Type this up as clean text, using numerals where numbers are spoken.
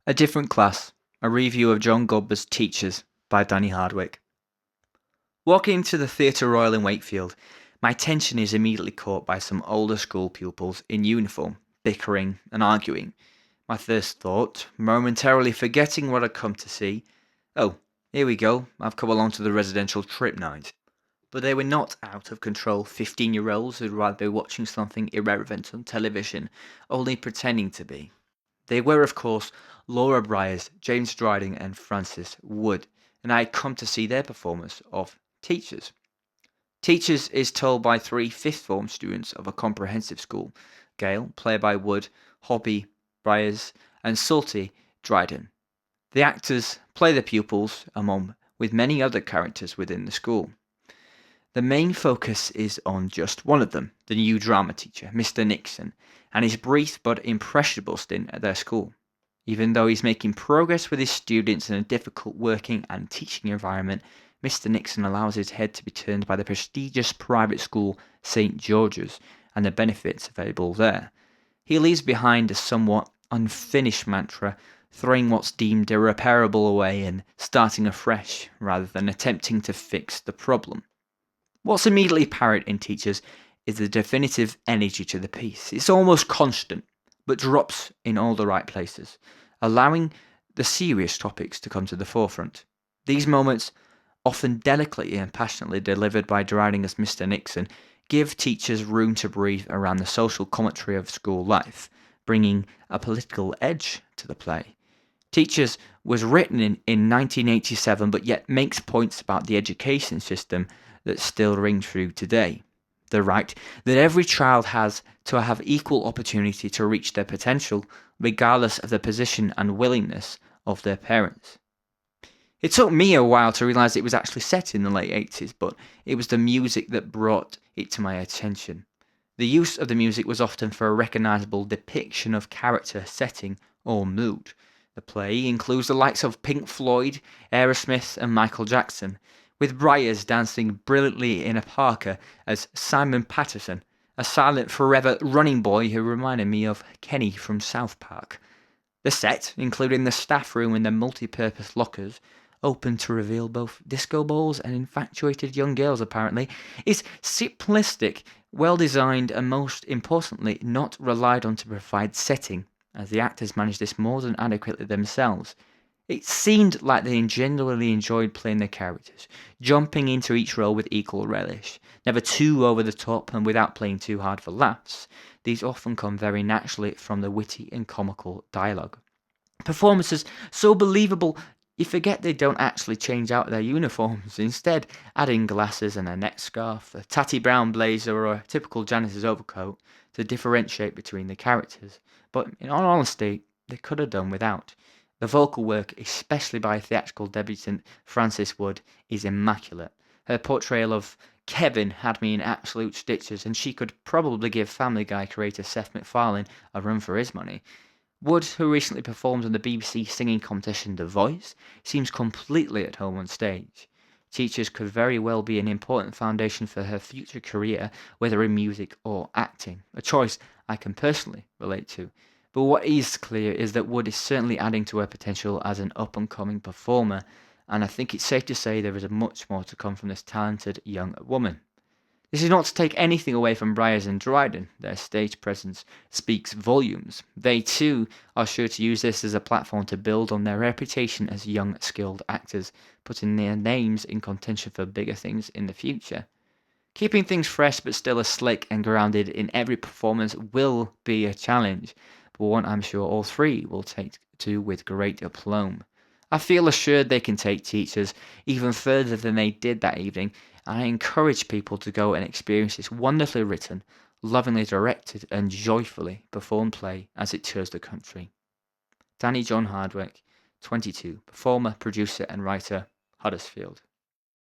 A Different Class, a review of John Godber's Teechers by Danny Hardwick. Walking into the Theatre Royal in Wakefield, my attention is immediately caught by some older school pupils in uniform, bickering and arguing. My first thought, momentarily forgetting what I'd come to see, oh, here we go, I've come along to the residential trip night. But they were not out of control 15-year-olds who'd rather be watching something irrelevant on television, only pretending to be. They were, of course, Laura Bryars, James Dryden and Francis Wood, and I had come to see their performance of Teachers. Teachers is told by three fifth-form students of a comprehensive school, Gail, played by Wood, Hobby, Bryars, and Salty, Dryden. The actors play the pupils, among with many other characters within the school. The main focus is on just one of them, the new drama teacher, Mr. Nixon, and his brief but impressionable stint at their school. Even though he's making progress with his students in a difficult working and teaching environment, Mr. Nixon allows his head to be turned by the prestigious private school St. George's and the benefits available there. He leaves behind a somewhat unfinished mantra, throwing what's deemed irreparable away and starting afresh rather than attempting to fix the problem. What's immediately apparent in Teachers is the definitive energy to the piece. It's almost constant, but drops in all the right places, allowing the serious topics to come to the forefront. These moments, often delicately and passionately delivered by Dryden as Mr. Nixon, give Teachers room to breathe around the social commentary of school life, bringing a political edge to the play. Teachers was written in 1987, but yet makes points about the education system that still ring true today. The right that every child has to have equal opportunity to reach their potential, regardless of the position and willingness of their parents. It took me a while to realise it was actually set in the late 80s, but it was the music that brought it to my attention. The use of the music was often for a recognisable depiction of character, setting, or mood. The play includes the likes of Pink Floyd, Aerosmith, and Michael Jackson, with Bryars dancing brilliantly in a parka as Simon Patterson, a silent forever running boy who reminded me of Kenny from South Park. The set, including the staff room and the multi-purpose lockers, open to reveal both disco balls and infatuated young girls apparently, is simplistic, well-designed and most importantly not relied on to provide setting, as the actors manage this more than adequately themselves. It seemed like they genuinely enjoyed playing their characters, jumping into each role with equal relish, never too over the top and without playing too hard for laughs. These often come very naturally from the witty and comical dialogue. Performances so believable you forget they don't actually change out their uniforms, instead adding glasses and a neck scarf, a tatty brown blazer or a typical janitor's overcoat to differentiate between the characters. But in all honesty, they could have done without. The vocal work, especially by theatrical debutant Francis Wood, is immaculate. Her portrayal of Kevin had me in absolute stitches, and she could probably give Family Guy creator Seth MacFarlane a run for his money. Wood, who recently performed on the BBC singing competition The Voice, seems completely at home on stage. Teachers could very well be an important foundation for her future career, whether in music or acting, a choice I can personally relate to. But what is clear is that Wood is certainly adding to her potential as an up-and-coming performer, and I think it's safe to say there is much more to come from this talented young woman. This is not to take anything away from Bryars and Dryden. Their stage presence speaks volumes. They too are sure to use this as a platform to build on their reputation as young, skilled actors, putting their names in contention for bigger things in the future. Keeping things fresh but still as slick and grounded in every performance will be a challenge, but one I'm sure all three will take to with great aplomb. I feel assured they can take Teachers even further than they did that evening, and I encourage people to go and experience this wonderfully written, lovingly directed and joyfully performed play as it tours the country. Danny John Hardwick, 22, performer, producer and writer, Huddersfield.